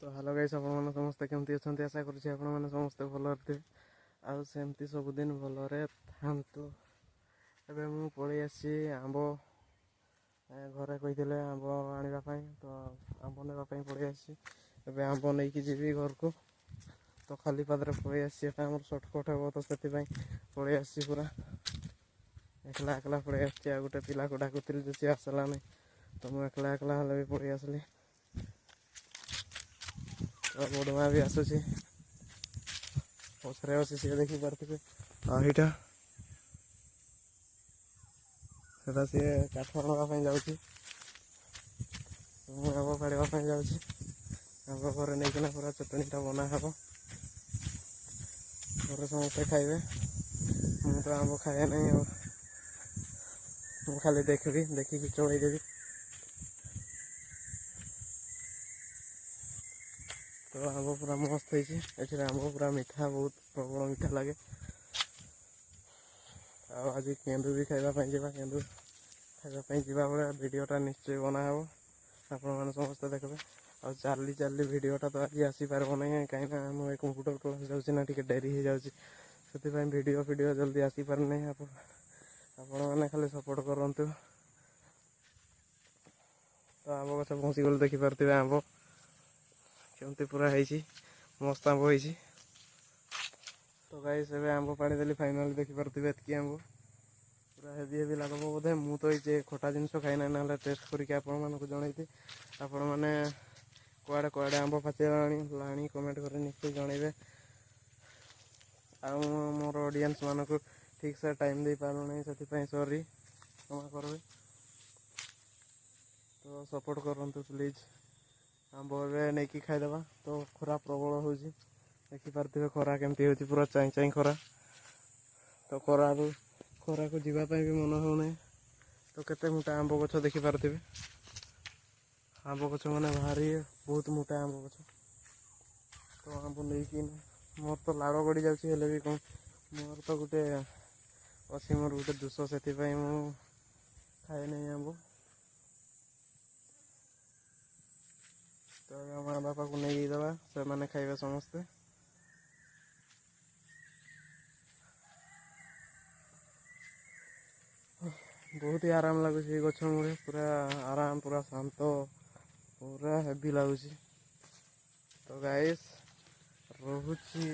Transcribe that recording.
तो hello guys आपन समस्ते केमती अछंती आशा करूछि आपन माने समस्ते भलो रहते आ सेमती सब दिन भलो रे थांतु। एबे मु पळी आसी आंबो घरे कहिदेले आंबो आनिबा पई तो आंबो नेबा पई पळी आसी। एबे आंबो नै कि जेबी घर को तो खाली पादरे पळी आसी एटा हमर शॉर्टकट हेबो तो सेति पई पळी आसी पूरा एकला एकला पळी आसी। आ गुटे पिला को डाकुतिल जे से आसला नै तो मु एकला एकला हले भी पळी आसली। बड़मा भी आसूसी पछरे बसी सी देखी पारे आईटा सेटा सी काठ आनवाई जाऊँगी आंब फाड़ापी जाऊँगी आंब घर नहीं पूरा चटनीटा बना हे घर समस्ते खाइबे। मु तो आंब खाए नहीं मु खाली देखी देखिकी चलईदेवी। तो आंब पूरा मस्त होती आंब पूरा मीठा बहुत प्रबल मीठा लगे। आज केन्दु भी खावाई जा केन्दु खावाई जा बेले भिडटा निश्चय बना हे आपण मैंने समस्ते देखते। आ चाली चाली भिडटा तो आज आसीपार ना कहीं मुझे कंप्यूटर क्लास जाऊँगी टे डेरी हो जाऊँगी से भिडियो फिडियो जल्दी आसीपार ना आपण मैंने खाली सपोर्ट करूँ। तो आंब गछ पहुँची गले देखिपे आंब केमती पूरा है मस्त आंब हो। तो गाइस एबे आंब पानी देली फाइनली देखिपे एतकी आंब पूरा हेवी हेवी लगे बोधे। मु तो ये खटा जिन खाई ना टेस्ट करके आपण मानक जनईथि आपण मैंने कुआड़े कुआड़े आंब पाचिलानी कमेंट कर निश्चय जनइबे। आ मोर ऑडियंस मानक ठीक से टाइम दे पारू नहीं से सॉरी क्षमा करबे। तो सपोर्ट करंतु प्लीज आंब ए नहीं कि खाईदेवा। तो खरा प्रबल हो देखिपे खरा केमती हो पूरा चाई चाई खरा। तो खरा को जीवाई भी मन होना तो केते मोटा आंब गछ देखिपे आंब गछ मैंने भारी बहुत मोटा आंब गछ। तो आंब नहीं मोर तो लाड़ गड़ी जाऊँगी भी कौन मोर तो गोटे अच्छी मोर गोटे दुष से खाए नहीं आंब। तो माँ बापा को नहीं दवा से मैंने खाइबे समस्ते। बहुत ही आराम लगुच गछ मूले पूरा आराम पूरा शांत पूरा हेवी लगुच। तो गाइस रोहुची।